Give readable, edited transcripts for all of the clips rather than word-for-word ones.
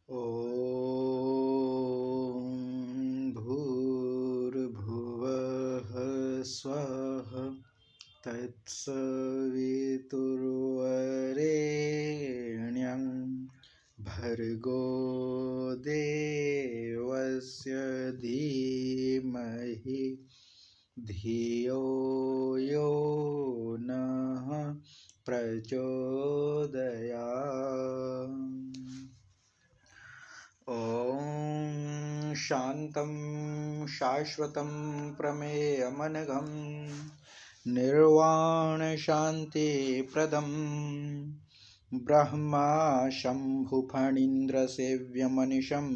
ॐ भूर्भुवः स्वः तत्सवितुर्वरेण्यं भर्गो देवस्य धीमहि धियो यो नः प्रचोदयात्। ॐ शान्तं शाश्वतं प्रमेयमनघं निर्वाणशान्तिप्रदं ब्रह्मा शम्भुफणीन्द्रसेव्यमनिशं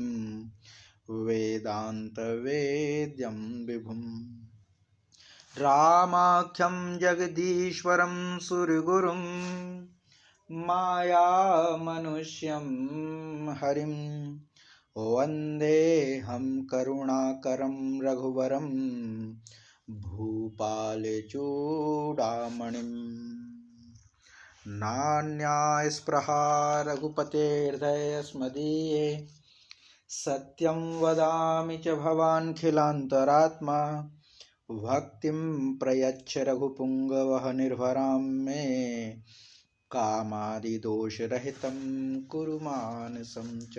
वेदान्तवेद्यं विभुम् रामाख्यं जगदीश्वरं सुरगुरुं मायामनुष्यं हरिं वन्देऽहं करुणाकरं रघुवरं भूपालचूडामणिं नान्यास्पृहा रघुपतेर्दयस्मदीये सत्यं वदामि च भवान्खिलान्तरात्मा भक्तिं प्रयच्छ रघुपुङ्गवः निर्भरां मे कामादिदोषरहितं कुरु मानसं च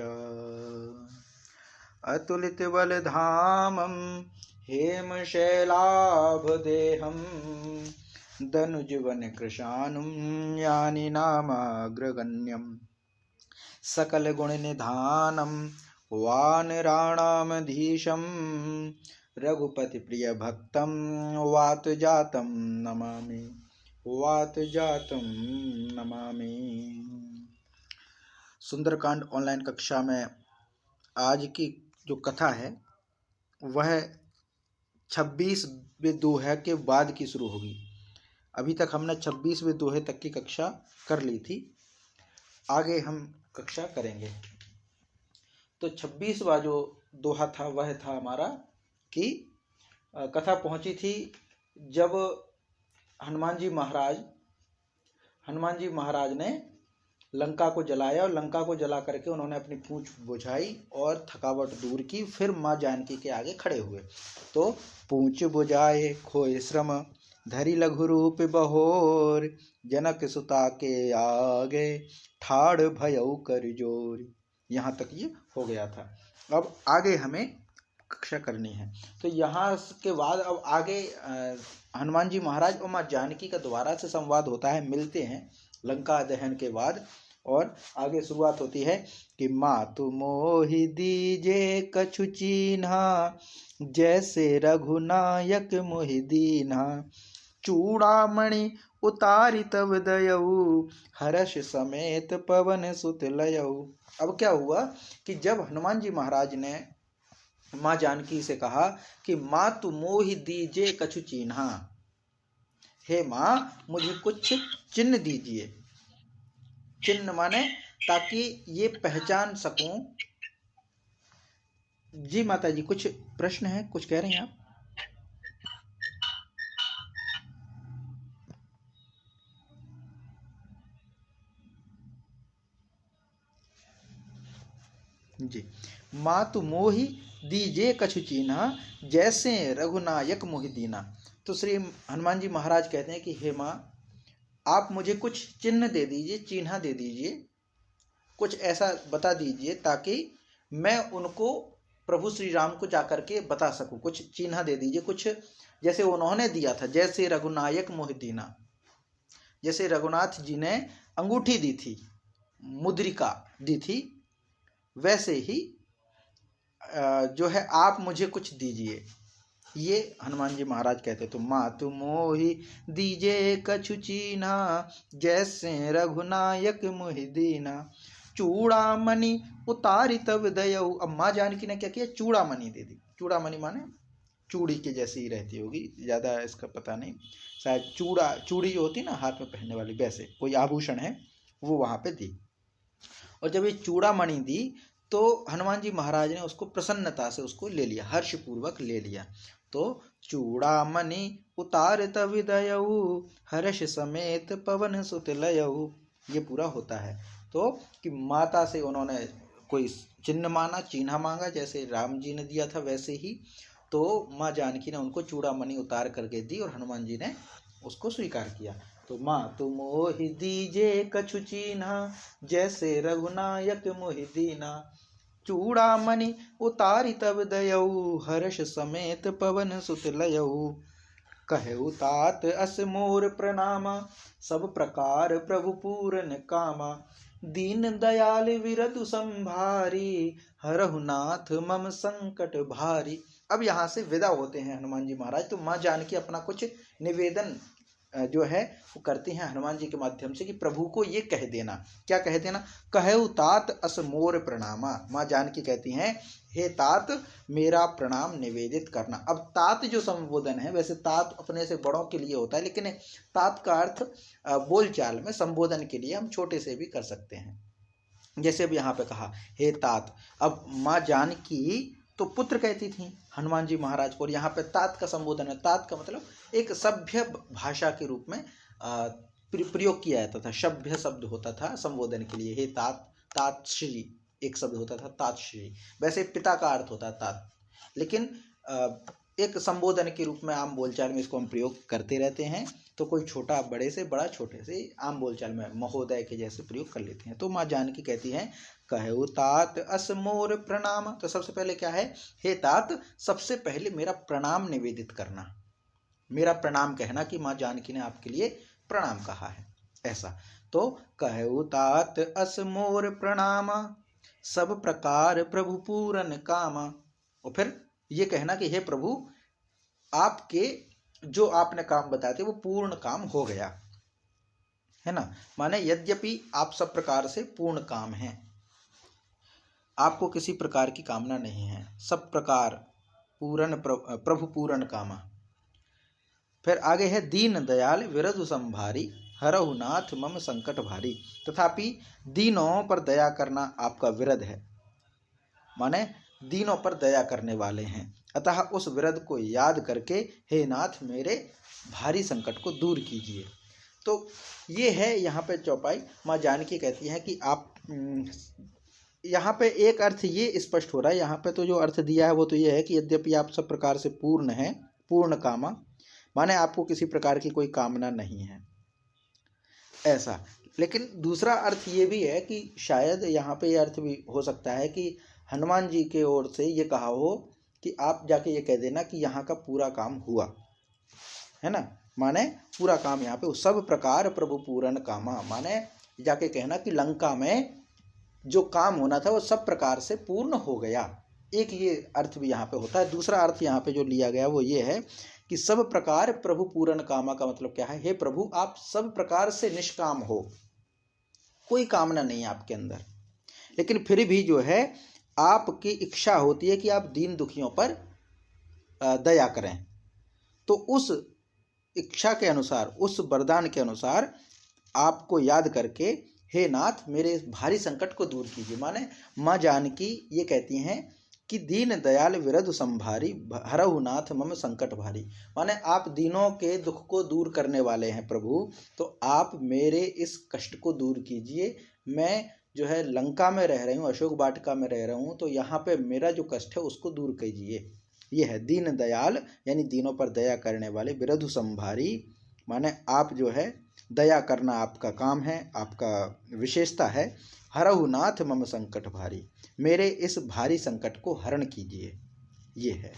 अतुलितबलधामं हेमशैलाभदेहं दनुजवनकृशानुं यानि नामाग्रगण्यं सकलगुणनिधानं वानराणामधीशं रघुपतिप्रियभक्तं वातजातं नमामि वातजातं नमामि। सुंदरकांड ऑनलाइन कक्षा में आज की जो कथा है वह 26वें दोहे के बाद की शुरू होगी। अभी तक हमने 26वें दोहे तक की कक्षा कर ली थी, आगे हम कक्षा करेंगे। तो 26वां जो दोहा था वह था हमारा कि कथा पहुंची थी जब हनुमान जी महाराज ने लंका को जलाया और लंका को जला करके उन्होंने अपनी पूंछ बुझाई और थकावट दूर की। फिर माँ जानकी के आगे खड़े हुए तो पूंछ बुझाए खोए श्रम धरि लघु रूप बहोर जनक सुता के आगे ठाड़ भयउ कर जोर। यहाँ तक ये हो गया था। अब आगे हमें कक्षा करनी है। तो यहाँ के बाद अब आगे हनुमान जी महाराज और माँ जानकी का दोबारा से संवाद होता है, मिलते हैं लंका दहन के बाद। और आगे शुरुआत होती है कि मातु मोहि दीजे कछु चीन्हा जैसे रघुनायक मोहि दीन्हा चूड़ामणि उतारि तब दयऊ हर्ष समेत पवन सुत लयऊ। अब क्या हुआ कि जब हनुमान जी महाराज ने माँ जानकी से कहा कि माँ तू मोहि दीजे कछु चिन्हा, हे माँ मुझे कुछ चिन्ह दीजिए। चिन्ह माने ताकि ये पहचान सकूं। जी माता जी, कुछ प्रश्न है, कुछ कह रही हैं आप? जी, माँ तू मोहि दीजे कछु चीन्हा जैसे रघुनायक मोहि दीना। तो श्री हनुमान जी महाराज कहते हैं कि हे माँ आप मुझे कुछ चिन्ह दे दीजिए, चिन्ह दे दीजिए, कुछ ऐसा बता दीजिए ताकि मैं उनको प्रभु श्री राम को जाकर के बता सकूं। कुछ चिन्ह दे दीजिए, कुछ जैसे उन्होंने दिया था, जैसे रघुनायक मोहि दीना, जैसे रघुनाथ जी ने अंगूठी दी थी, मुद्रिका दी थी, वैसे ही जो है आप मुझे कुछ दीजिए। ये हनुमान जी महाराज कहते। तो मातु मोहि दीजे कछु चीन्हा जैसे रघुनायक मोहि दीना चूड़ामणि उतारी तब दयऊ। अब माँ जानकी ने क्या किया, चूड़ामणि दे दी। चूड़ामणि माने चूड़ी के जैसी ही रहती होगी, ज्यादा इसका पता नहीं, शायद चूड़ी जो होती है ना हाथ में पहनने वाली, वैसे कोई आभूषण है वो वहां पे दी। और जब ये चूड़ामणि दी तो हनुमान जी महाराज ने उसको प्रसन्नता से उसको ले लिया, हर्षपूर्वक ले लिया। तो चूड़ामणि उतार तब दयऊ हर्ष समेत पवन सुत लयऊ, ये पूरा होता है। तो कि माता से उन्होंने कोई चिन्ह माना, चिन्ह मांगा, जैसे राम जी ने दिया था वैसे ही। तो माँ जानकी ने उनको चूड़ामणि उतार करके दी और हनुमान जी ने उसको स्वीकार किया। तो माँ तुम मोहि दीजे कछु चिन्ह, जैसे रघुनायक मोहि दीना। चूड़ामणि उतारी तब दयऊ, हर्ष समेत पवन सुत लयऊ। कहु तात अस मोर प्रणामा, सब प्रकार प्रभु पूरन कामा। दीन दयाल विरधु संभारी, हरहु नाथ मम संकट भारी। अब यहाँ से विदा होते हैं हनुमान जी महाराज। तो माँ जानकी अपना कुछ निवेदन जो है वो करती हैं हनुमान जी के माध्यम से कि प्रभु को ये कह देना। क्या कह देना? कहु तात अस मोर प्रणामा। माँ जानकी कहती हैं हे तात मेरा प्रणाम निवेदित करना। अब तात जो संबोधन है, वैसे तात अपने से बड़ों के लिए होता है, लेकिन तात का अर्थ बोलचाल में संबोधन के लिए हम छोटे से भी कर सकते हैं। जैसे अब यहाँ पे कहा हे तात। अब माँ जानकी तो पुत्र कहती थी हनुमान जी महाराज को, और यहाँ पे तात का संबोधन है। तात का मतलब एक सभ्य भाषा के रूप में प्रयोग किया जाता था। सभ्य शब्द होता था संबोधन के लिए। हे तात, तात श्री एक शब्द होता था, तात श्री। वैसे पिता का अर्थ होता तात, लेकिन एक संबोधन के रूप में आम बोलचाल में इसको हम प्रयोग करते रहते हैं। तो कोई छोटा बड़े से, बड़ा छोटे से, आम बोलचाल में महोदय के जैसे प्रयोग कर लेते हैं। तो माँ जानकी कहती हैं कहु तात अस मोर प्रणाम। तो सबसे पहले क्या है? हे तात, सबसे पहले मेरा प्रणाम निवेदित करना, मेरा प्रणाम कहना कि माँ जानकी ने आपके लिए प्रणाम कहा है, ऐसा। तो कहु तात अस मोर प्रणाम, सब प्रकार प्रभु पूरन कामा। और फिर ये कहना कि हे प्रभु, आपके जो आपने काम बताए थे वो पूर्ण काम हो गया है ना। माने यद्यपि आप सब प्रकार से पूर्ण काम हैं, आपको किसी प्रकार की कामना नहीं है, सब प्रकार पूर्ण प्रभु पूर्ण कामा। फिर आगे है दीन दयाल विरधु संभारी, हरहु नाथ मम संकट भारी। तथापि दीनों पर दया करना आपका विरध है, माने दीनों पर दया करने वाले हैं। अतः उस विरध को याद करके हे नाथ मेरे भारी संकट को दूर कीजिए। तो ये है यहाँ पे चौपाई। माँ जानकी कहती है कि आप यहाँ पे एक अर्थ ये स्पष्ट हो रहा है। यहाँ पे तो जो अर्थ दिया है वो तो ये है कि यद्यपि आप सब प्रकार से पूर्ण हैं, पूर्ण कामा, माने आपको किसी प्रकार की कोई कामना नहीं है, ऐसा। लेकिन दूसरा अर्थ ये भी है कि शायद यहाँ पे ये अर्थ भी हो सकता है कि हनुमान जी के ओर से ये कहा हो कि आप जाके ये कह देना कि यहाँ का पूरा काम हुआ है ना। माने पूरा काम यहाँ पे सब प्रकार प्रभु पूरन कामा, माने जाके कहना कि लंका में जो काम होना था वो सब प्रकार से पूर्ण हो गया। एक ये अर्थ भी यहाँ पे होता है। दूसरा अर्थ यहाँ पे जो लिया गया वो ये है कि सब प्रकार प्रभु पूरन कामा का मतलब क्या है? हे प्रभु, आप सब प्रकार से निष्काम हो, कोई कामना नहीं है आपके अंदर, लेकिन फिर भी जो है आपकी इच्छा होती है कि आप दीन दुखियों पर दया करें। तो उस इच्छा के अनुसार, उस वरदान के अनुसार आपको याद करके हे नाथ मेरे इस भारी संकट को दूर कीजिए। माने माँ जानकी ये कहती हैं कि दीन दयाल विरधु संभारी, हरहु नाथ मम संकट भारी। माने आप दीनों के दुख को दूर करने वाले हैं प्रभु, तो आप मेरे इस कष्ट को दूर कीजिए। मैं जो है लंका में रह रही हूँ, अशोक वाटिका में रह रहा हूँ, तो यहाँ पे मेरा जो कष्ट है उसको दूर कीजिए। ये है दीन दयाल, यानी दीनों पर दया करने वाले। विरधु संभारी माने आप जो है दया करना आपका काम है, आपका विशेषता है। हरहु नाथ मम संकट भारी, मेरे इस भारी संकट को हरण कीजिए, ये है।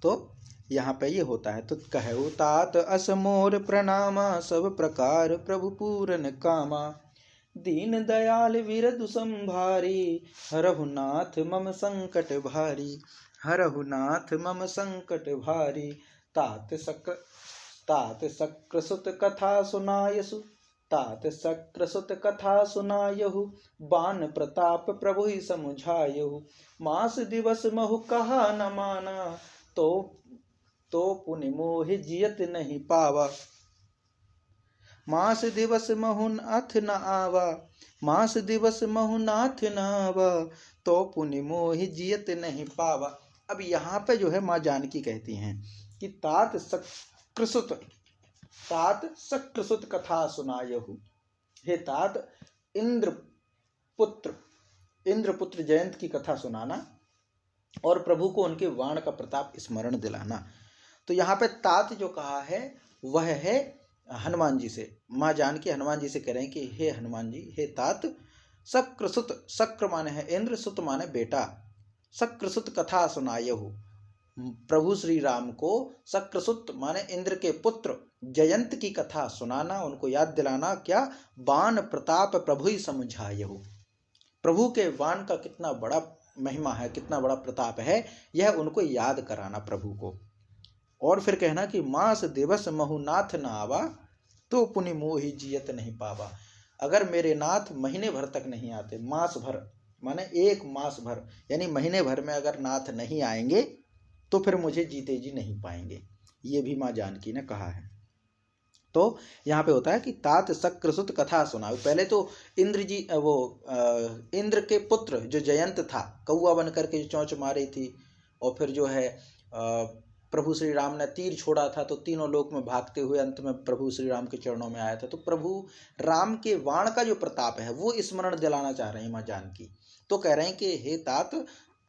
तो यहाँ पे ये होता है। तो कहु तात अस मोर प्रणामा, सब प्रकार प्रभु पूरन कामा। दीन दयाल विरधु संभारी, हरहु नाथ मम संकट भारी, हरहु नाथ मम संकट भारी। तात शक्र सुत कथा सुनायसु, तात शक्र सुत कथा सुनायहु। बान प्रताप प्रभु ही समुझायहु, मास दिवस महु कहा न माना। तो पुनि मोहि जियत नहीं पावा, मास दिवस महु नाथ न आवा। मास दिवस महु नाथ न आवा, तो पुनि मोहि जियत नहीं पावा। अब यहाँ पे जो है माँ जानकी कहती हैं कि तात शक्रसुत कथा सुनायहु। हे तात इंद्र पुत्र इंद्रपुत्र जयंत की कथा सुनाना और प्रभु को उनके वाण का प्रताप स्मरण दिलाना। तो यहाँ पे तात जो कहा है वह है हनुमान जी से। माँ जानकी हनुमान जी से कह रहे हैं कि हे हनुमान जी, हे तात, शक्रसुत, शक्र माने है इंद्र, सुत माने बेटा, शक्रसुत कथा सुनायहु, प्रभु श्री राम को शक्रसुत माने इंद्र के पुत्र जयंत की कथा सुनाना, उनको याद दिलाना। क्या? बाण प्रताप प्रभु ही समझायहु, प्रभु के बाण का कितना बड़ा महिमा है, कितना बड़ा प्रताप है, यह उनको याद कराना प्रभु को। और फिर कहना कि मास दिवस महु नाथ न आवा, तो पुनि मोहि जियत नहीं पावा। अगर मेरे नाथ महीने भर तक नहीं आते, मास भर माने एक मास भर, यानी महीने भर में अगर नाथ नहीं आएंगे तो फिर मुझे जीते जी नहीं पाएंगे। ये भी माँ जानकी ने कहा है। तो यहाँ पे होता है कि तात शक्रसुत कथा सुना। पहले तो इंद्र जी इंद्र के पुत्र जो जयंत था, कौआ बन करके जो चोंच मारी थी, और फिर जो है प्रभु श्री राम ने तीर छोड़ा था तो तीनों लोक में भागते हुए अंत में प्रभु श्री राम के चरणों में आया था। तो प्रभु राम के वाण का जो प्रताप है वो स्मरण दिलाना चाह रहे हैं माँ जानकी। तो कह रहे हैं कि हे तात,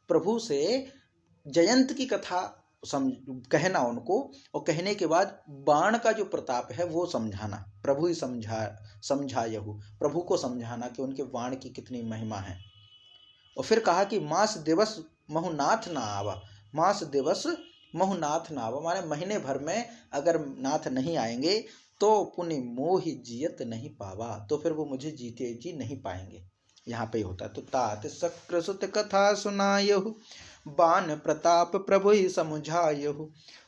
प्रभु से जयंत की कथा कहना उनको, और कहने के बाद बाण का जो प्रताप है वो समझाना, प्रभु ही समझायहु, प्रभु को समझाना कि उनके बाण की कितनी महिमा है। और फिर कहा कि मास दिवस महुनाथ ना आवा, मास दिवस महुनाथ ना आवा माने महीने भर में अगर नाथ नहीं आएंगे तो पुनि मोहि जियत नहीं पावा, तो फिर वो मुझे जीते जी नहीं पाएंगे। यहाँ पे होता है। तो तात शक्रसुत कथा सुनायहु, बाण प्रताप प्रभु ही समझायहु,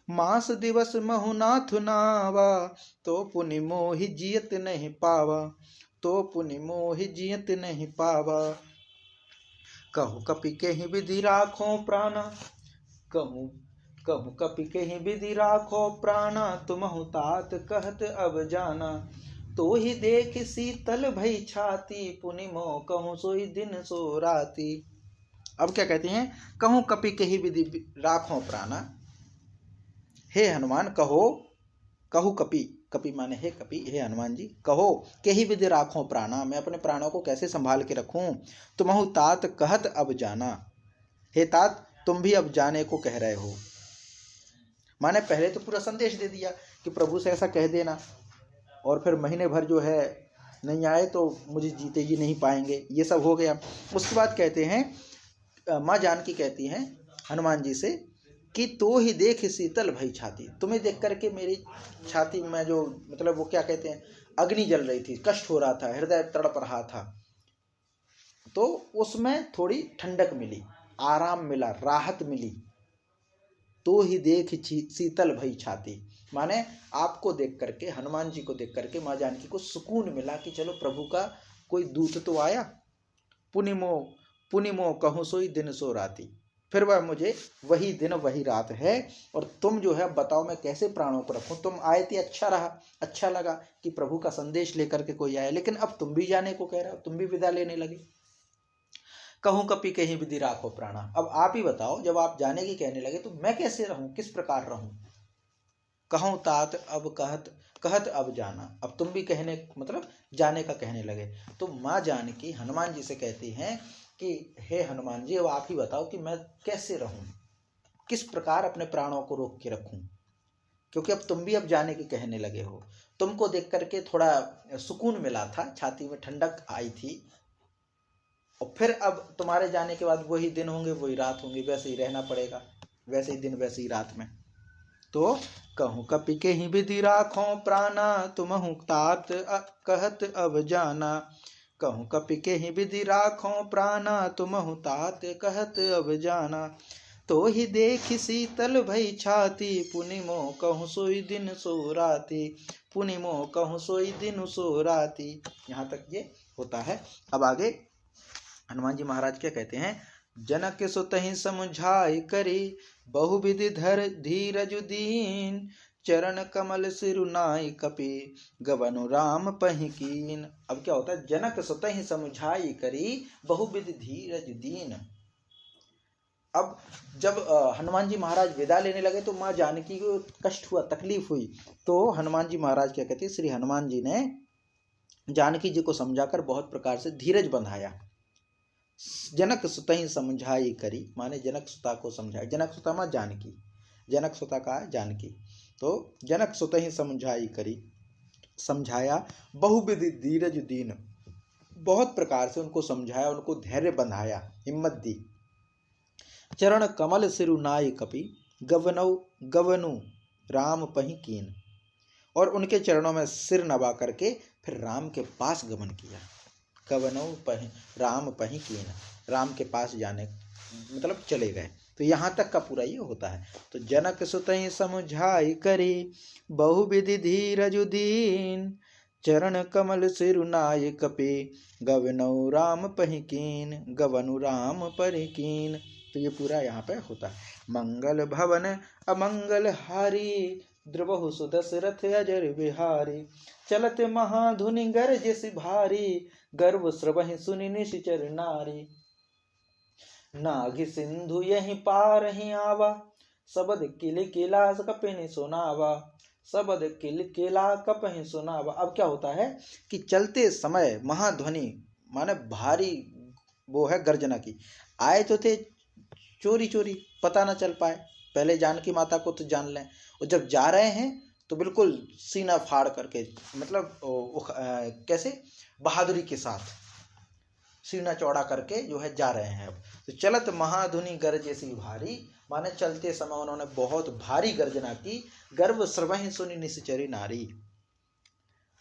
मास दिवस महुनाथ नावा, तो पुनि मोहि जियत नहीं पावा, तो पुनि मोहि जियत नहीं पावा। कहु कपि केहि विधि राखो प्राणा, कहूँ कपि केहि विधि राखो प्राणा, तुमहु तात कहत अब जाना, तो ही देख शीतल भई छाती, पुनि मोह कहूँ सोई दिन सो राती। अब क्या कहते हैं? कहूँ कपि केहि विधि राखो प्राणा, हे हनुमान कहो, कहू कपि, कपि माने हे कपि, हे हनुमान जी कहो केहि विधि राखो प्राणा, मैं अपने प्राणों को कैसे संभाल के रखूं। तुमहु तात कहत अब जाना, हे तात तुम भी अब जाने को कह रहे हो। माने पहले तो पूरा संदेश दे दिया कि प्रभु से ऐसा कह देना, और फिर महीने भर जो है नहीं आए तो मुझे जीते जी नहीं पाएंगे, ये सब हो गया। उसके बाद कहते हैं, माँ जानकी कहती हैं हनुमान जी से कि तो ही देख शीतल भई छाती, तुम्हें देख करके मेरी छाती में जो मतलब वो क्या कहते हैं, अग्नि जल रही थी, कष्ट हो रहा था, हृदय तड़प रहा था, तो उसमें थोड़ी ठंडक मिली, आराम मिला, राहत मिली। तो ही देख शीतल भई छाती माने आपको देख करके, हनुमान जी को देख करके माँ जानकी को सुकून मिला कि चलो प्रभु का कोई दूत तो आया। पुनिमो कहूँ सोई दिन सो राती, फिर वह मुझे वही दिन वही रात है, और तुम जो है बताओ मैं कैसे प्राणों को रखूं। तुम आए थे, अच्छा रहा, अच्छा लगा कि प्रभु का संदेश लेकर के कोई आया, लेकिन अब तुम भी जाने को कह रहे हो, तुम भी विदा लेने लगे। कहूँ कपि कहीं विधि राखो प्राणा, अब आप ही बताओ, जब आप जाने की कहने लगे तो मैं कैसे रहूं, किस प्रकार रहूं। कहूँ तात अब कहत अब जाना, अब तुम भी कहने मतलब जाने का कहने लगे। तो माँ जानकी हनुमान जी से कहती हैं कि हे हनुमान जी, अब आप ही बताओ कि मैं कैसे रहूं, किस प्रकार अपने प्राणों को रोक के रखूं, क्योंकि अब तुम भी अब जाने के कहने लगे हो। तुमको देख करके थोड़ा सुकून मिला था, छाती में ठंडक आई थी, और फिर अब तुम्हारे जाने के बाद वही दिन होंगे, वही रात होंगी, वैसे ही रहना पड़ेगा, वैसे ही दिन वैसे ही रात में। तो कहूँ कपि केहि विधि राखो प्राणा, तुमहु तात कहत अब जाना, कहूँ कपि केहि विधि राखो प्राणा, तुमहु तात कहत अब जाना, तो ही देख शीतल भई छाती, पुनि मोह कहूँ सोई दिन सो राती, पुनि मोह कहूँ सोई दिन सो राती। यहाँ तक ये होता है। अब आगे हनुमान जी महाराज क्या कहते हैं? जनक सुतहि समझाई करी, बहुविधि धर धीरज दीन, चरण कमल सिरुनाई कपि, गवनु राम पहि कीन। अब क्या होता है? जनक सुतहि समझाई करी, बहुविधि धीरज दीन। अब जब हनुमान जी महाराज विदा लेने लगे तो माँ जानकी को कष्ट हुआ, तकलीफ हुई। तो हनुमान जी महाराज क्या कहते हैं? श्री हनुमान जी ने जानकी जी को समझाकर बहुत प्रकार से धीरज बंधाया, जनक सुतहि समझाई करी, माने जनक सुता को समझाया। जनक सुता मां जानकी, जनक सुता का जानकी। तो जनक सुतहि समझाई करी, समझाया। बहुविधि धीरज दीन, बहुत प्रकार से उनको समझाया, उनको धैर्य बंधाया, हिम्मत दी। चरण कमल सिरु नाय कपि, गवनु राम पहि कीन। और उनके चरणों में सिर नवा करके फिर राम के पास गमन किया। गवनु राम पहि कीन, राम के पास जाने मतलब चले गए। तो यहाँ तक का पूरा ये होता है। तो जनक सुतहि समझाई करी, बहुविधि धीरज दीन। चरण कमल सिरु नाय कपि, गवनु राम पहि कीन, गवनु राम पहि कीन। तो ये पूरा यहाँ पे होता है। मंगल भवन अमंगल हारी, द्रुबहु सुदशरथ अजर बिहारी। चलत महाधुनि गरजसि भारी, गर्व स्रवहि सुनि निशिचर नारी। नाघि सिंधु यहीं पार ही आवा, सबद किल किला कपिनि सुनावा, सबद किल किला कपहि सुनावा। अब क्या होता है कि चलते समय महाध्वनि माने भारी वो है गर्जना की। आए तो थे चोरी चोरी, पता ना चल पाए, पहले जानकी माता को तो जान लें। और जब जा रहे हैं तो बिल्कुल सीना फाड़ करके, मतलब कैसे बहादुरी के साथ सीना चौड़ा करके जो है जा रहे हैं। अब तो चलत महाधुनि गरजसि भारी, माने चलते समय उन्होंने बहुत भारी गर्जना की। गर्व स्रवहि सुनि निशिचरी नारी।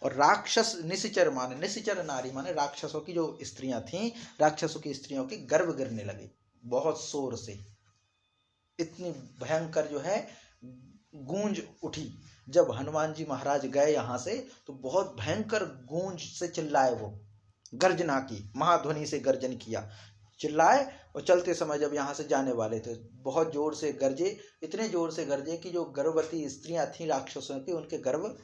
और राक्षस निशिचर माने, निशिचर नारी माने राक्षसों की जो स्त्रियां थीं, राक्षसों की स्त्रियों के गर्भ गिरने लगे बहुत शोर से। इतनी भयंकर जो है गूंज उठी। जब हनुमान जी महाराज गए यहाँ से तो बहुत भयंकर गूंज से चिल्लाए, वो गर्जना की, महाध्वनि से गर्जन किया, चिल्लाए। और चलते समय जब यहाँ से जाने वाले थे बहुत जोर से गरजे, इतने जोर से गरजे कि जो गर्भवती स्त्रियां थीं राक्षसों की, उनके गर्भ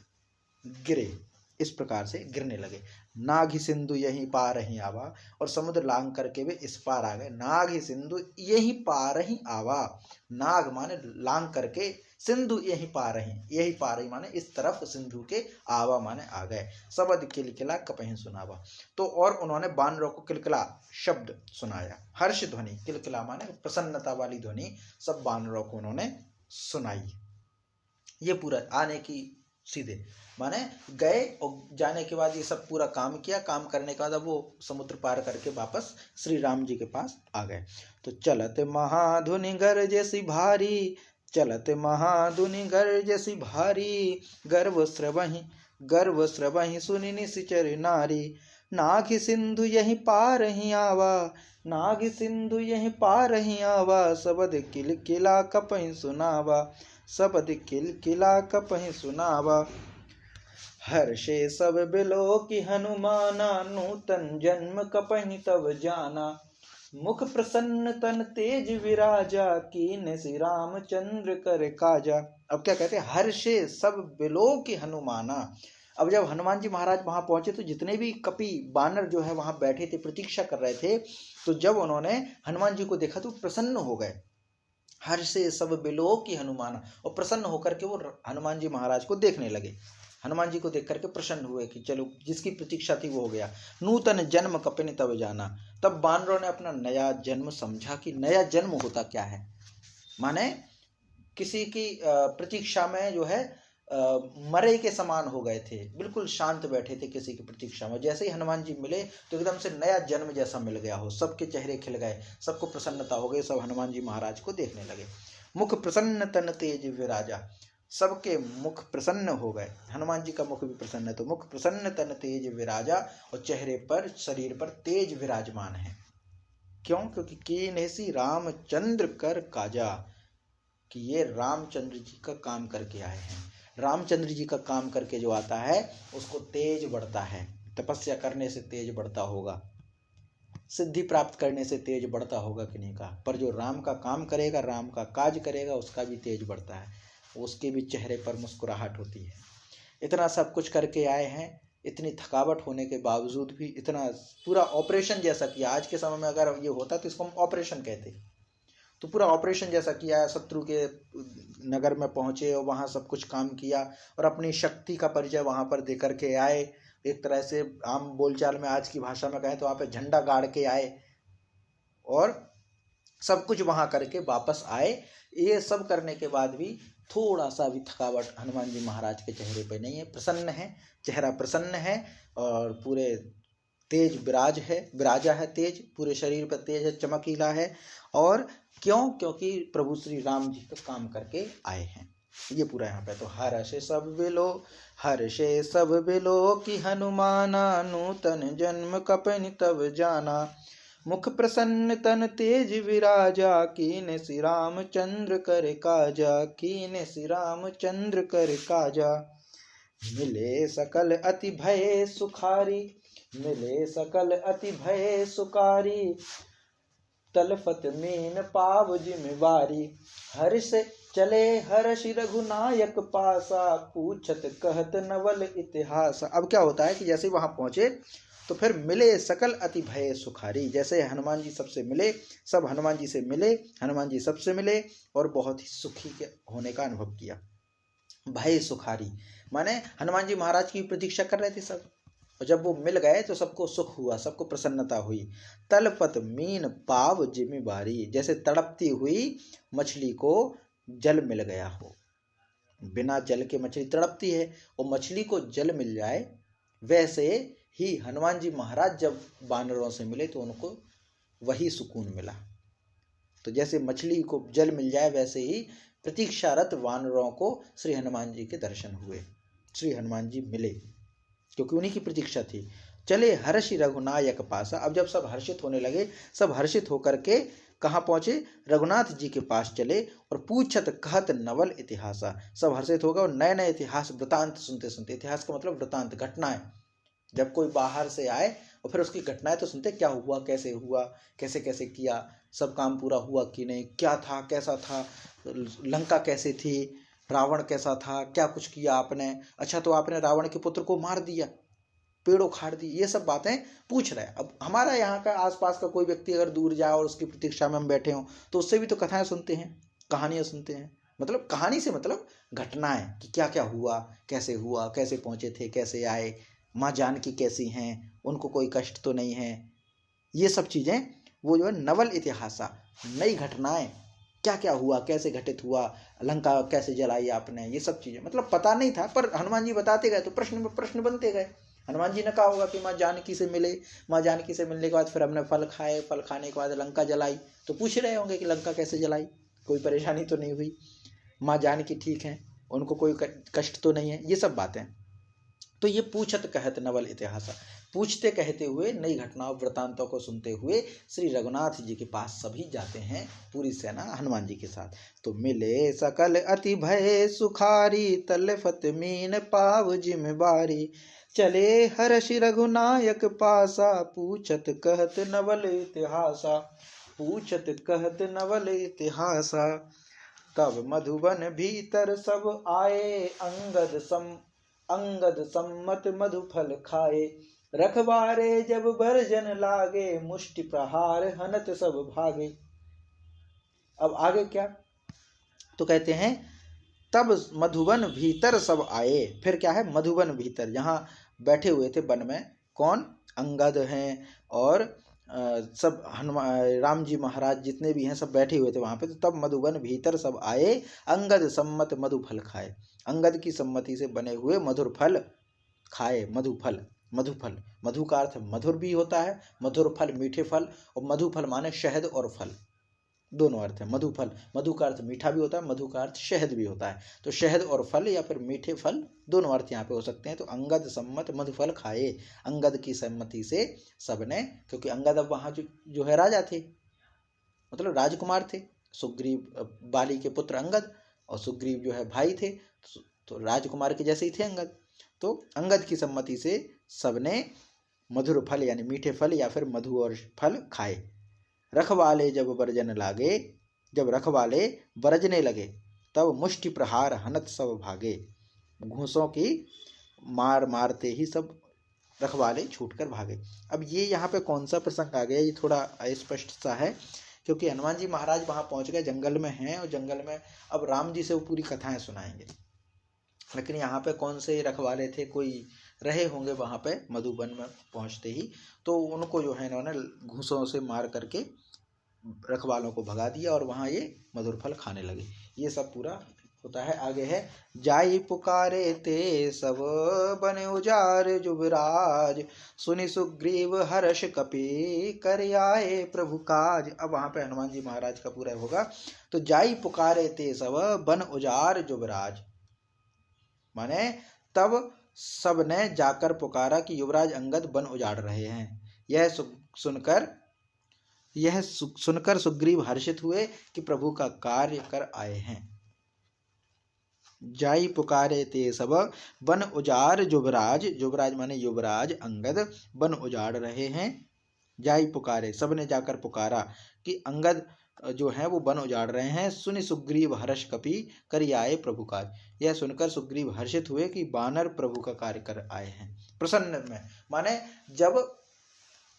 गिरे, इस प्रकार से गिरने लगे। नाघि सिंधु यहीं पार ही आवा, और समुद्र लांग करके वे इस पार आ गए। नाघि सिंधु यहीं पार ही आवा, नाग माने लांग करके, सिंधु यहीं पार ही, यही पार ही माने इस तरफ सिंधु के, आवा माने आ गए। सबद किलकिला कपहि सुनावा। तो और उन्होंने बानरों को किलकिला शब्द सुनाया, हर्ष ध्वनि, किलकिला माने प्रसन्नता वाली ध्वनि, सब बानरों को उन्होंने सुनाई। ये पूरा आने की सीधे माने गए, और जाने के बाद ये सब पूरा काम किया। काम करने के बाद अब वो समुद्र पार करके वापस श्री राम जी के पास आ गए। तो चलत महाधुनि गरजसि भारी, चलत महाधुनि गरजसि भारी, गर्व स्रवहि सुनि निशिचर नारी। नाघि सिंधु यहीं पार ही आवा, नाघि सिंधु यहीं पार ही आवा, सबद किलकिला कपहि सुनावा, सबद किलकिला कपहि सुनावा। हर्षे सब बिलो की हनुमाना, नूतन जन्म कपहि तब जाना। मुख प्रसन्न तन तेज विराजा, कीन श्री रामचंद्र कर काजा। अब क्या कहते हैं, हर्षे सब बिलो की हनुमाना। अब जब हनुमान जी महाराज वहां पहुंचे तो जितने भी कपि बानर जो है वहां बैठे थे, प्रतीक्षा कर रहे थे, तो जब उन्होंने हनुमान जी को देखा तो प्रसन्न हो गए। हर्षे सब बिलो की हनुमाना, और प्रसन्न होकर के वो हनुमान जी महाराज को देखने लगे। हनुमान जी को देख करके प्रसन्न हुए कि चलो जिसकी प्रतीक्षा थी वो हो गया। नूतन जन्म कपिनि तब जाना, तब बानरों ने अपना नया जन्म समझा कि नया जन्म होता क्या है। माने किसी की प्रतीक्षा में जो है मरे के समान हो गए थे, बिल्कुल शांत बैठे थे किसी की प्रतीक्षा में। जैसे ही हनुमान जी मिले तो एकदम से नया जन्म जैसा मिल गया हो, सबके चेहरे खिल गए, सबको प्रसन्नता हो गई, सब हनुमान जी महाराज को देखने लगे। मुख प्रसन्न तन तेज विराजा, सबके मुख प्रसन्न हो गए। हनुमान जी का मुख भी प्रसन्न है, तो मुख प्रसन्न तन तेज विराजा, और चेहरे पर, शरीर पर तेज विराजमान है। क्यों? क्योंकि कीन्हेसि रामचंद्र कर काजा, कि ये रामचंद्र जी का काम करके आए हैं। रामचंद्र जी का काम करके जो आता है उसको तेज बढ़ता है। तपस्या करने से तेज बढ़ता होगा, सिद्धि प्राप्त करने से तेज बढ़ता होगा कि नहीं कहा, पर जो राम का काम करेगा, राम का काज करेगा, उसका भी तेज बढ़ता है, उसके भी चेहरे पर मुस्कुराहट होती है। इतना सब कुछ करके आए हैं, इतनी थकावट होने के बावजूद भी इतना पूरा ऑपरेशन जैसा किया। आज के समय में अगर ये होता तो इसको हम ऑपरेशन कहते। तो पूरा ऑपरेशन जैसा किया, शत्रु के नगर में पहुंचे और वहां सब कुछ काम किया, और अपनी शक्ति का परिचय वहां पर दे करके आए। एक तरह से आम बोलचाल में आज की भाषा में कहें तो वहां पे झंडा गाड़ के आए, और सब कुछ वहां करके वापस आए। ये सब करने के बाद भी थोड़ा सा भी थकावट हनुमान जी महाराज के चेहरे पे नहीं है, प्रसन्न है, चेहरा प्रसन्न है और पूरे तेज विराजा है, तेज पूरे शरीर पर तेज है, चमकीला है। और क्यों? क्योंकि प्रभु श्री राम जी का काम करके आए हैं। ये पूरा यहाँ पे तो हर्षे सब बिलो कि हनुमाना नूतन जन्म कपनि तब जाना। मुख प्रसन्न तन तेज विराजा कीन श्री रामचंद्र कर काजा, कीन श्री रामचंद्र कर काजा। मिले सकल अति भय सुखारी, मिले सकल अति भय सुकारी, तलफत मीन पाव जिम्मेवारी। हर्ष चले हर्ष रघुनायक पासा, पूछत कहत नवल इतिहास। अब क्या होता है कि जैसे वहां पहुंचे तो फिर मिले सकल अति भय सुखारी, जैसे हनुमान जी सबसे मिले, सब हनुमान जी से मिले, हनुमान जी सबसे मिले और बहुत ही सुखी होने का अनुभव किया। भय सुखारी माने हनुमान जी महाराज की प्रतीक्षा कर रहे थे सब, और जब वो मिल गए तो सबको सुख हुआ, सबको प्रसन्नता हुई। तलपत मीन पाव जिम्मेवारी, जैसे तड़पती हुई मछली को जल मिल गया हो। बिना जल के मछली तड़पती है और मछली को जल मिल जाए, वैसे ही हनुमान जी महाराज जब वानरों से मिले तो उनको वही सुकून मिला। तो जैसे मछली को जल मिल जाए वैसे ही प्रतीक्षारत वानरों को श्री हनुमान जी के दर्शन हुए, श्री हनुमान जी मिले क्योंकि उन्हीं की प्रतीक्षा थी। चले हर्ष रघुनायक पासा, अब जब सब हर्षित होने लगे, सब हर्षित होकर के कहाँ पहुंचे? रघुनाथ जी के पास चले और पूछत कहत नवल इतिहासा। सब हर्षित हो गए और नए नए इतिहास वृतांत सुनते सुनते, इतिहास का मतलब वृतांत, घटनाएं। जब कोई बाहर से आए और फिर उसकी घटनाएं तो सुनते, क्या हुआ, कैसे हुआ, कैसे कैसे किया, सब काम पूरा हुआ कि नहीं, क्या था, कैसा था, लंका कैसे थी, रावण कैसा था, क्या कुछ किया आपने, अच्छा तो आपने रावण के पुत्र को मार दिया, पेड़ उखाड़ दी, ये सब बातें पूछ रहे हैं। अब हमारा यहाँ का आसपास का कोई व्यक्ति अगर दूर जाए और उसकी प्रतीक्षा में हम बैठे हों तो उससे भी तो कथाएं सुनते हैं, कहानियां सुनते हैं। मतलब कहानी से मतलब घटनाएं कि क्या क्या हुआ, कैसे पहुंचे थे, कैसे आए, माँ जानकी कैसी हैं, उनको कोई कष्ट तो नहीं है, ये सब चीजें वो जो है नवल इतिहासा, नई घटनाएं, क्या क्या हुआ, कैसे घटित हुआ, लंका कैसे जलाई आपने, ये सब चीजें मतलब पता नहीं था पर हनुमान जी बताते गए तो प्रश्न बनते गए। हनुमान जी ने कहा होगा कि माँ जानकी से मिले, माँ जानकी से मिलने के बाद फिर हमने फल खाए, फल खाने के बाद लंका जलाई, तो पूछ रहे होंगे कि लंका कैसे जलाई, कोई परेशानी तो नहीं हुई, माँ जानकी ठीक है, उनको कोई कष्ट तो नहीं है, ये सब बातें। तो ये पूछत कहत नवल इतिहास, पूछते कहते हुए नई घटनाओं वृतांतों को सुनते हुए श्री रघुनाथ जी के पास सभी जाते हैं, पूरी सेना हनुमान जी के साथ। तो मिले सकल अति भय सुखारी, तलफत मीन पाव जिम्मेवारी, चले हर्ष रघुनायक पासा, पूछत कहत नवल इतिहासा, पूछत कहत नवल इतिहासा। तब मधुबन भीतर सब आए, अंगद सम्मत मधुफल खाए, रखबारे जब बरजन लागे, मुष्टि प्रहार हनत सब भागे। अब आगे क्या? तो कहते हैं तब मधुबन भीतर सब आए, फिर क्या है? मधुबन भीतर, जहां बैठे हुए थे वन में, कौन? अंगद हैं और सब हनुमान राम जी महाराज जितने भी हैं सब बैठे हुए थे वहां पे। तो तब मधुबन भीतर सब आए, अंगद सम्मत मधुफल खाए, अंगद की सम्मति से बने हुए मधुर फल खाए। मधुफल, मधु का अर्थ मधुर भी होता है, मधुर फल मीठे फल, और मधुफल माने शहद और फल, दोनों अर्थ है। मधुफल, मधु का अर्थ मीठा भी होता है, मधु का अर्थ शहद भी होता है, तो शहद और फल या फिर मीठे फल दोनों अर्थ यहाँ पे हो सकते हैं। तो अंगद सम्मत मधुफल खाए, अंगद की सम्मति से सबने, क्योंकि अंगद अब वहां जो है राजा थे, मतलब राजकुमार थे, सुग्रीव बाली के पुत्र अंगद, और सुग्रीव जो है भाई थे, तो राजकुमार के जैसे ही थे अंगद। तो अंगद की सम्मति से सबने मधुर फल यानी मीठे फल या फिर मधु और फल खाए। रखवाले जब बरजन लागे, जब रखवाले बरजने लगे, तब मुष्टि प्रहार हनत सब भागे, घूंसों की मार मारते ही सब रखवाले छूटकर भागे। अब ये यहाँ पे कौन सा प्रसंग आ गया, ये थोड़ा अस्पष्ट सा है, क्योंकि हनुमान जी महाराज वहां पहुंच गए, जंगल में हैं, और जंगल में अब राम जी से वो पूरी कथाएं सुनाएंगे। लेकिन यहाँ पे कौन से रखवाले थे, कोई रहे होंगे वहां पे मधुबन में पहुंचते ही, तो उनको जो है इन्होंने घूंसों से मार करके रखवालों को भगा दिया और वहां ये मधुर फल खाने लगे। ये सब पूरा होता है। आगे है, जाई पुकारे ते सब बन उजार जुबराज, सुनि सुग्रीव हर्ष कपि कर आए प्रभु काज। अब वहां पे हनुमान जी महाराज का पूरा होगा। तो जाई पुकारे ते सब बन उजार जुबराज, माने तब सब ने जाकर पुकारा कि युवराज अंगद बन उजाड़ रहे हैं। यह सुनकर सुग्रीव हर्षित हुए कि प्रभु का कार्य कर आए हैं। जाई पुकारे ते सब बन उजार जुबराज, जुबराज माने युवराज अंगद बन उजाड़ रहे हैं। जाई पुकारे, सब ने जाकर पुकारा कि अंगद जो है वो बन उजाड़ रहे हैं। सुनि सुग्रीव हर्ष कपि कर आए प्रभु काज, यह सुनकर सुग्रीव हर्षित हुए कि बानर प्रभु का कार्य कर आए हैं। प्रसन्न में माने जब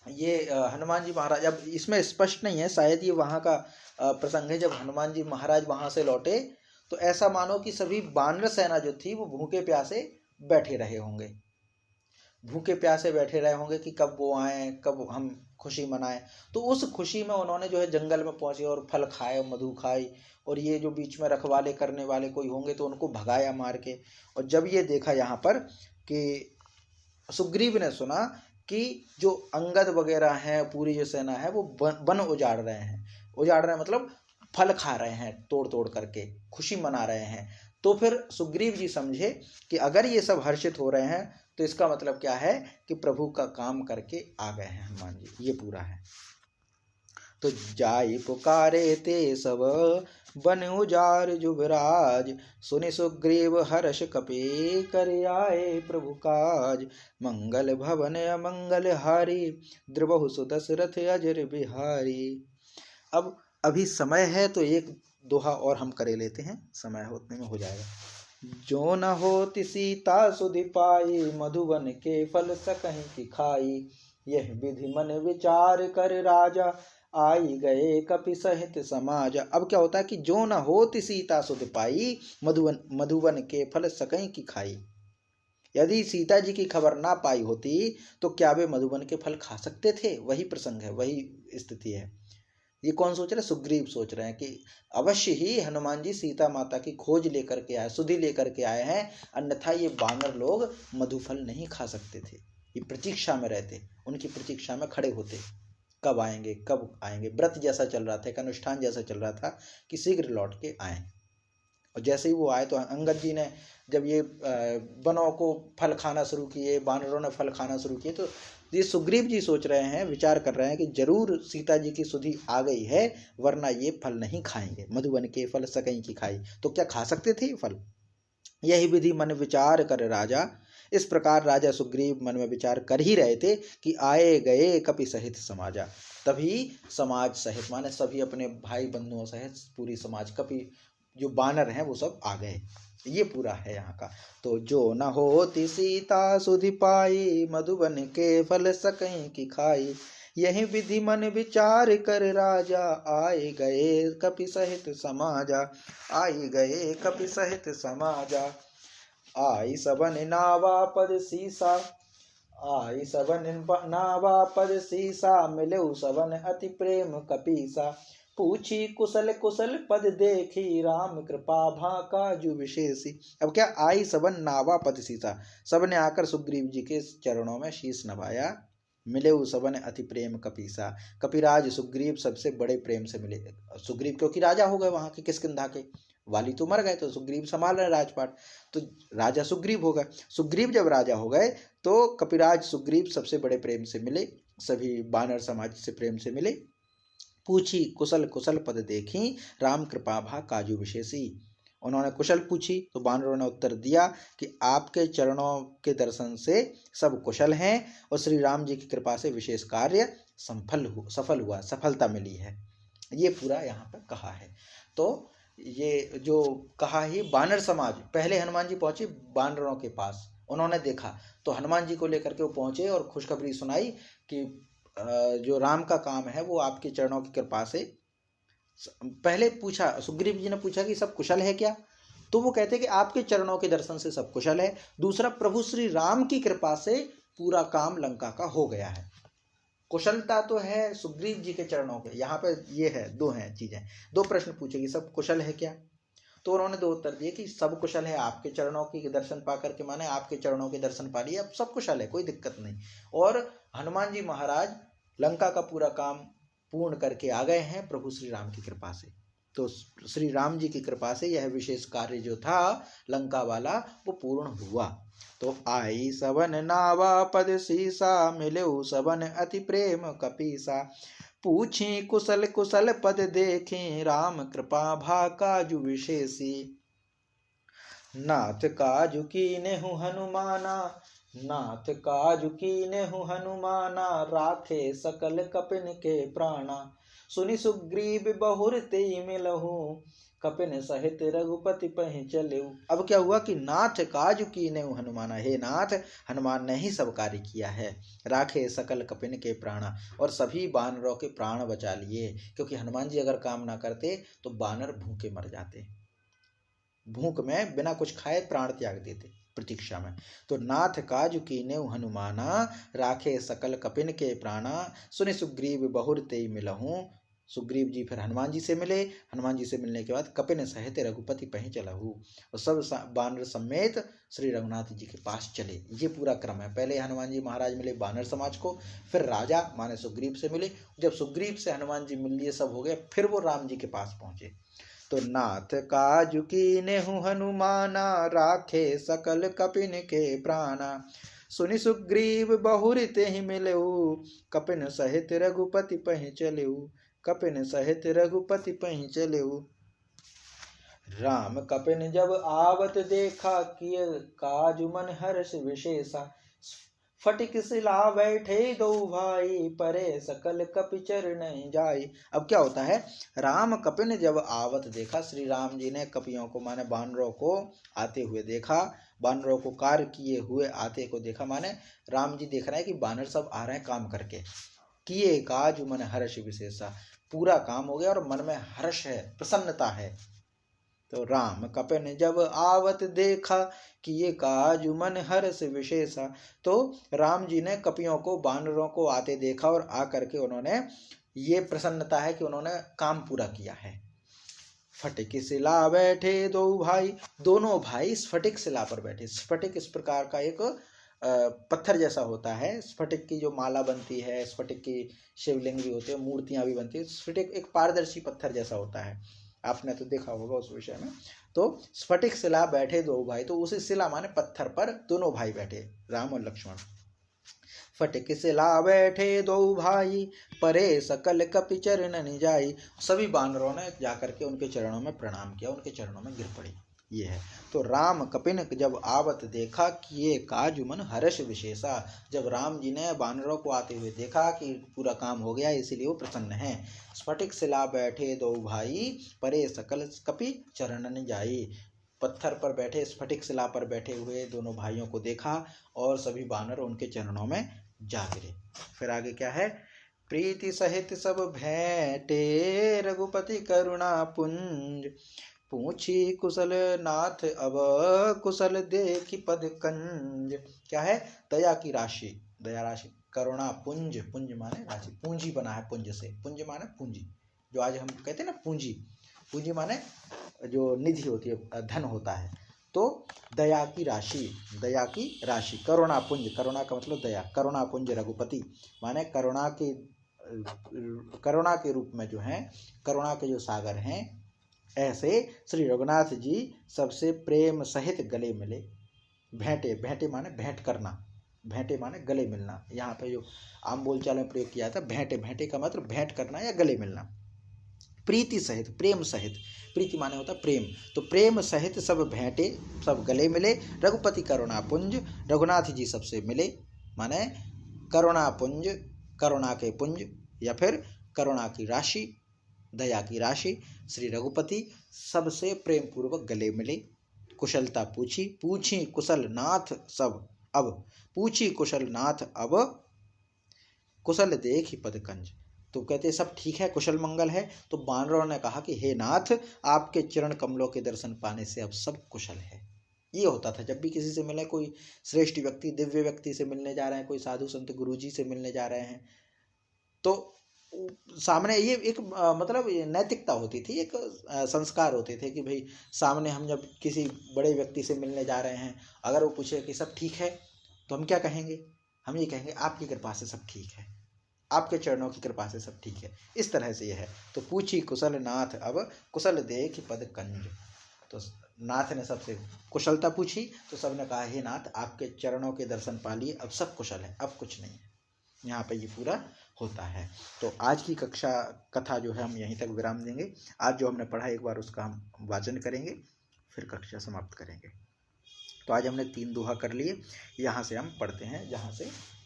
ये हनुमान जी महाराज, अब इसमें स्पष्ट नहीं है, शायद ये वहां का प्रसंग है। जब हनुमान जी महाराज वहां से लौटे तो ऐसा मानो कि सभी वानर सेना जो थी वो भूखे प्यासे बैठे रहे होंगे, भूखे प्यासे बैठे रहे होंगे कि कब वो आए, कब हम खुशी मनाएं। तो उस खुशी में उन्होंने जो है जंगल में पहुंचे और फल खाए, मधु खाई, और ये जो बीच में रखवाले करने वाले कोई होंगे तो उनको भगाया मार के। और जब ये देखा यहाँ पर कि सुग्रीव ने सुना कि जो अंगद वगैरह हैं, पूरी जो सेना है वो वन उजाड़ रहे हैं, उजाड़ रहे हैं मतलब फल खा रहे हैं तोड़ तोड़ करके, खुशी मना रहे हैं, तो फिर सुग्रीव जी समझे कि अगर ये सब हर्षित हो रहे हैं तो इसका मतलब क्या है कि प्रभु का काम करके आ गए हैं हनुमान जी। ये पूरा है। तो जाई पुकारे ते सब बन उजार जुबराज, सुनि सुग्रीव हर्ष कपि कर आए प्रभु काज, मंगल भवन अमंगल हारी, द्रवहु सुदशरथ अजर बिहारी। अब अभी समय है तो एक दोहा और हम करे लेते हैं, समय होने में हो जाएगा। जो न होति सीता सुधि पाई, मधुवन के फल सकहीं की खाई, यह विधि मन विचार कर राजा, आई गए कपि सहित समाज। अब क्या होता है कि जो न होति सीता सुधि पाई, मधुवन के फल सकहीं की खाई। यदि सीता जी की खबर ना पाई होती तो क्या वे मधुवन के फल खा सकते थे? वही प्रसंग है, वही स्थिति है। ये कौन सोच रहे हैं? सुग्रीव सोच रहे हैं कि अवश्य ही हनुमान जी सीता माता की खोज लेकर के आए, सुधि लेकर के आए हैं, अन्यथा ये वानर लोग मधुफल नहीं खा सकते थे। ये प्रतीक्षा में रहते, उनकी प्रतीक्षा में खड़े होते, कब आएंगे कब आएंगे। व्रत जैसा चल रहा था, एक अनुष्ठान जैसा चल रहा था कि शीघ्र लौट के आए। और जैसे ही वो आए तो अंगद जी ने जब ये वनों को फल खाना शुरू किए, वानरों ने फल खाना शुरू किए, तो ये सुग्रीव जी सोच रहे हैं, विचार कर रहे हैं कि जरूर सीता जी की सुधि आ गई है, वरना ये फल नहीं खाएंगे। मधुवन के फल सकहीं की खाई, तो क्या खा सकते थे ये फल? यही विधि मन विचार कर राजा। इस प्रकार राजा सुग्रीव मन में विचार कर ही रहे थे कि आए गए कपि सहित समाजा। तभी समाज सहित माने सभी अपने भाई बंधुओं सहित पूरी समाज, कपि जो बानर हैं वो सब आ गए। ये पूरा है यहाँ का। तो जो न होति सीता सुधि पाई, मधुवन के फल सकहीं की खाई, यही विधि मन विचार कर राजा, आए गए कपि सहित समाजा, आई गए कपि सहित समाजा। आई सबन नावा पद सीसा, आई सबन नावा पद सीसा, मिलऊ सबन अति प्रेम कपीसा, पूछी कुशल कुशल पद देखी, राम कृपा भाका जु विशेषी। अब क्या, आई सबन नावा पद सीसा, सब ने आकर सुग्रीव जी के चरणों में शीश नवाया। मिले सबन अति प्रेम कपीसा, कपिराज सुग्रीव सबसे बड़े प्रेम से मिले। सुग्रीव क्योंकि राजा हो गए वहां के किष्किंधा के, वाली तो मर गए तो सुग्रीव संभाल रहे राजपाट, तो राजा सुग्रीव हो गए। सुग्रीव जब राजा हो गए तो कपिराज सुग्रीव सबसे बड़े प्रेम से मिले, सभी बानर समाज से प्रेम से मिले। पूछी कुशल कुशल पद देखी, राम कृपा भा काजू विशेषी। उन्होंने कुशल पूछी तो बानरों ने उत्तर दिया कि आपके चरणों के दर्शन से सब कुशल हैं और श्री राम जी की कृपा से विशेष कार्य सफल हुआ, सफलता मिली है। ये पूरा यहाँ पर कहा है। तो ये जो कहा ही बानर समाज, पहले हनुमान जी पहुंचे बानरों के पास, उन्होंने देखा तो हनुमान जी को लेकर के वो पहुंचे और खुशखबरी सुनाई कि जो राम का काम है वो आपके चरणों की कृपा से। पहले पूछा, सुग्रीव जी ने पूछा कि सब कुशल है क्या, तो वो कहते कि आपके चरणों के दर्शन से सब कुशल है। दूसरा, प्रभु श्री राम की कृपा से पूरा काम लंका का हो गया है। कुशलता तो है सुग्रीव जी के चरणों के, यहाँ पे ये है, दो हैं चीजें, दो प्रश्न पूछेगी, सब कुशल है क्या? तो उन्होंने दो उत्तर दिए कि सब कुशल है, आपके चरणों की दर्शन पा करके, माने आपके चरणों के दर्शन पा लिए, अब सब कुशल है, कोई दिक्कत नहीं। और हनुमान जी महाराज लंका का पूरा काम पूर्ण करके आ गए हैं प्रभु श्री राम की कृपा से। तो श्री राम जी की कृपा से यह विशेष कार्य जो था लंका वाला वो पूर्ण हुआ। तो आई सबन नावा पद सीसा, मिले सबन अति प्रेम कपीसा, पूछी कुशल कुशल पद देखें, राम कृपा भा काजु विशेषी, नाथ काजु कीनेहु हनुमाना, नाथ काजु कीनेहु हनुमाना, राखे सकल कपिन के प्राणा, सुनि सुग्रीव बहुर तेई मिलहु, कपिन सहित रघुपति पहि चले। अब क्या हुआ कि नाथ काजु कीनेहु हनुमाना, हे नाथ हनुमान ने ही सब कार्य किया है, राखे सकल कपिन के प्राणा, और सभी बानरों के प्राण बचा लिए, क्योंकि हनुमान जी अगर काम ना करते तो बानर भूखे मर जाते, भूख में बिना कुछ खाए प्राण त्याग देते प्रतीक्षा में। तो नाथ काजु कीनेहु हनुमाना, राखे सकल कपिन के प्राणा, सुनि सुग्रीव बहुर तेई मिलहु। सुग्रीव जी फिर हनुमान जी से मिले, हनुमान जी से मिलने के बाद कपिन सहित रघुपति पहि चलहु, और सब बानर समेत श्री रघुनाथ जी के पास चले। ये पूरा क्रम है, पहले हनुमान जी महाराज मिले बानर समाज को, फिर राजा माने सुग्रीव से मिले, जब सुग्रीव से हनुमान जी मिल लिए सब हो गए, फिर वो राम जी के पास पहुंचे। तो नाथ काजु कीनेहु हनुमाना, राखे सकल कपिन के प्राणा, सुनि सुग्रीव बहुर तेहि मिलहु, कपिन सहित रघुपति पहि चलहु, कपिन सहित रघुपति पहि चलहु। राम कपिन जब आवत देखा, किए काजु मन हर्ष विशेषा, फटिक सिला बैठे दो भाई, परे सकल कपि चरण जाई। अब क्या होता है, राम कपिन जब आवत देखा, श्री राम जी ने कपियों को माने बानरों को आते हुए देखा, बानरों को कार्य किए हुए आते को देखा, माने राम जी देख रहे हैं कि बानर सब आ रहे हैं काम करके। किए काजु मन हर्ष विशेषा, पूरा काम हो गया और मन में हर्ष है, प्रसन्नता है। तो राम कपिन जब आवत देखा, किए काजु मन हर्ष विशेषा, तो राम जी ने कपियों को बानरों को आते देखा और आकर के उन्होंने ये प्रसन्नता है कि उन्होंने काम पूरा किया है। फटिक शिला बैठे दो भाई, दोनों भाई स्फटिक शिला पर बैठे। स्फटिक इस प्रकार का एक पत्थर जैसा होता है, स्फटिक की जो माला बनती है, स्फटिक की शिवलिंग भी होते हैं, मूर्तियां भी बनती है, स्फटिक एक पारदर्शी पत्थर जैसा होता है, आपने तो देखा होगा उस विषय में। तो स्फटिक शिला बैठे दो भाई, तो उसी शिला माने पत्थर पर दोनों भाई बैठे, राम और लक्ष्मण। फटिक शिला बैठे दो भाई, परे सकल कपि चरणन जाई, सभी बानरों ने जाकर के उनके चरणों में प्रणाम किया, उनके चरणों में गिर पड़ी। ये है। तो राम कपिन जब आवत देखा, किए काजु मन हर्ष विशेषा, जब राम जी ने बानरों को आते हुए देखा कि पूरा काम हो गया, इसीलिए वो प्रसन्न हैं। स्फटिक शिला बैठे दो भाई, परे सकल कपि चरणन जाई, पत्थर पर बैठे स्फटिक शिला पर बैठे हुए दोनों भाइयों को देखा और सभी बानर उनके चरणों में जा गिरे। फिर आगे क्या है, प्रीति सहित सब भेंटे, रघुपति करुणा पुंज, पूछी कुशल नाथ अब कुशल देखी पद कंज। क्या है, दया की राशि, दया राशि, करुणा पुंज, पुंज माने राशि, पूंजी बना है पुंज से, पुंज माने पूंजी, जो आज हम कहते हैं ना पूंजी, पूंजी माने जो निधि होती है, धन होता है। तो दया की राशि, दया की राशि, करुणा पुंज, करुणा का मतलब दया, करुणा पुंज रघुपति माने करुणा के रूप में जो है, करुणा के जो सागर हैं, ऐसे श्री रघुनाथ जी सबसे प्रेम सहित गले मिले। भेंटे, भेंटे माने भेंट करना, भेंटे माने गले मिलना, यहाँ पे जो आम बोलचाल में प्रयोग किया था भेंटे, भेंटे का मतलब भेंट करना या गले मिलना। प्रीति सहित, प्रेम सहित, प्रीति माने होता प्रेम, तो प्रेम सहित सब भेंटे, सब गले मिले। रघुपति करुणा पुंज, रघुनाथ जी सबसे मिले, माने करुणा पुंज, करुणा के पुंज, या फिर करुणा की राशि, दया की राशि, श्री रघुपति सबसे प्रेम पूर्वक गले मिले। कुशलता पूछी, पूछी कुशल नाथ सब अब, पूछी कुशल नाथ अब कुशल देख ही पद कंज। तो कहते सब ठीक है, कुशल मंगल है। तो बानरों ने कहा कि हे नाथ, आपके चरण कमलों के दर्शन पाने से अब सब कुशल है। ये होता था जब भी किसी से मिले, कोई श्रेष्ठ व्यक्ति, दिव्य व्यक्ति से मिलने जा रहे हैं, कोई साधु संत गुरु जी से मिलने जा रहे हैं, तो सामने ये एक मतलब ये नैतिकता होती थी, एक संस्कार होते थे कि भाई सामने हम जब किसी बड़े व्यक्ति से मिलने जा रहे हैं, अगर वो पूछे कि सब ठीक है, तो हम क्या कहेंगे? हम ये कहेंगे आपकी कृपा से सब ठीक है, आपके चरणों की कृपा से सब ठीक है। इस तरह से यह है। तो पूछी कुशल नाथ अब कुशल देख पद कंज। तो नाथ ने सबसे कुशलता पूछी, तो सबने कहा हे नाथ आपके चरणों के दर्शन पा लिए, अब सब कुशल है, अब कुछ नहीं है। यहाँ पे ये पूरा होता है। तो आज की कक्षा कथा जो है हम यहीं तक विराम देंगे। आज जो हमने पढ़ा एक बार उसका हम वाचन करेंगे, फिर कक्षा समाप्त करेंगे। तो आज हमने 3 दोहा कर लिए। यहाँ से हम पढ़ते हैं जहाँ से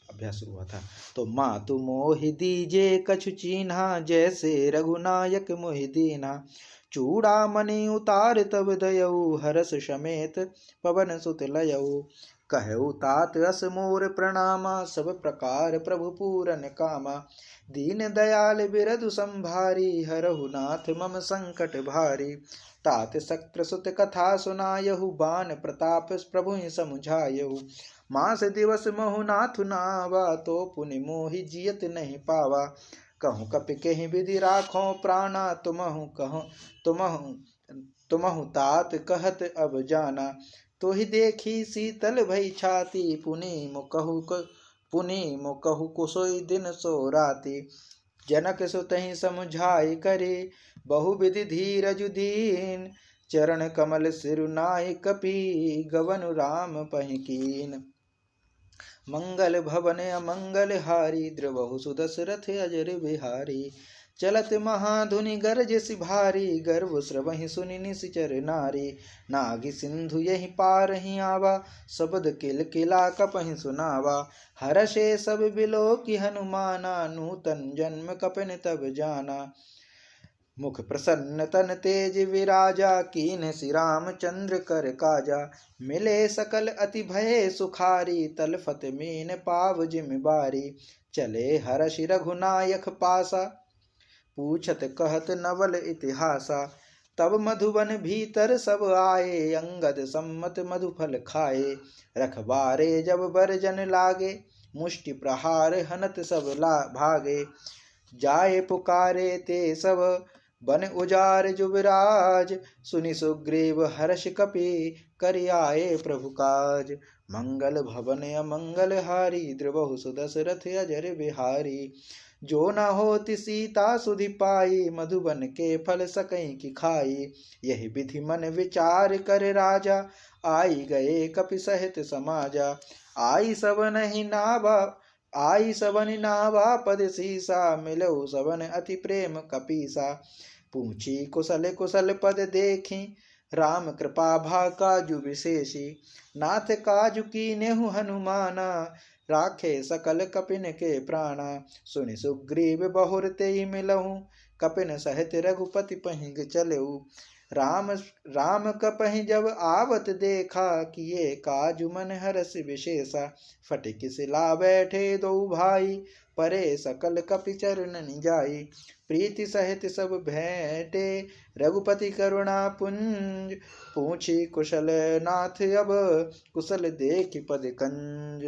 अभ्यास शुरू हुआ था। तो मातु मोहि दीजे कछु चीन्हा, जैसे रघुनायक मोहि दीना। चूड़ामणि उतार तब दयऊ, हरस समेत पवन सुत लयऊ। कहऊ तात अस मोर प्रणामा, सब प्रकार प्रभु पूरन कामा। दीन दयाल बिरधु संभारी, हरहु नाथ मम संकट भारी। तात शक्र सुत कथा सुनायहु, बान प्रताप प्रभु समुझायहु। मास दिवस महु नाथु नावा, तो पुनि मोहि जियत नहीं पावा। कहूँ कपि कहीं विधि राखों प्राणा, तुमहु तात कहत अब जाना। तो ही देखी शीतल भई छाती, पुनि मुकहु कुसोई दिन सो राती। जनक सुतहि समुझाई करे, बहु विधि धीरजु दीन। चरण कमल सिरुनाय कपि, गवनु राम पहि कीन। मंगल भवन अमंगल हारी, द्रवहु सुदशरथ अजर बिहारी। चलत महाधुनि गरज सिभारी, गर्व स्रवहि सुनि निश्चर नारी। नागी सिंधु यही पार ही आवा, शब्द किल किला कपहि सुनावा। हर्षे सब बिलो की हनुमाना, नूतन जन्म कपिन तब जाना। मुख प्रसन्न तन तेज विराजा, कीन्ह श्री रामचंद्र कर काजा। मिले सकल अति भय सुखारी, तलफत मीन पाव जिम्बारी। चले हर्ष रघुनायक पासा, पूछत कहत नवल इतिहासा। तब मधुबन भीतर सब आए, अंगद सम्मत मधुफल खाए। रखबारे जब बरजन लागे, मुष्टि प्रहार हनत सब भागे। जाए पुकारे ते सब बन उजार जुबराज, सुनि सुग्रीव हर्ष कपि करि आए प्रभु काज। मंगल भवन अमंगल हारी, द्रवहु सुदशरथ अजर बिहारी। जो न होति सीता सुधि पाई, मधुबन के फल सकई की खाई। यही विधि मन विचार कर राजा, आई गए कपि सहित समाजा। आई सबन नावा पद सीसा, मिलऊ सबन अति प्रेम कपीसा। पूछी कुशल कुशल पद देखी, राम कृपा भा काजु विशेषी। नाथ काजु कीन्हु हनुमाना, राखे सकल कपिन के प्राणा। सुनि सुग्रीव बहुर तेहि मिलहु, कपिन सहित रघुपति पहीं चलऊ। राम कपहि जब आवत देखा, किए काजु मन हरस विशेषा। फटिक सिला बैठे दो भाई, परे सकल कपि चरणन जाई। प्रीति सहित सब भेंटे, रघुपति करुणा पुंज। पूछी कुशल नाथ अब, कुशल देख पद कंज।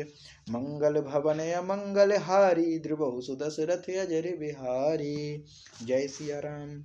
मंगल भवन अमंगल हारी, द्रुवहु सुदशरथ अजर बिहारी। जय सिया राम।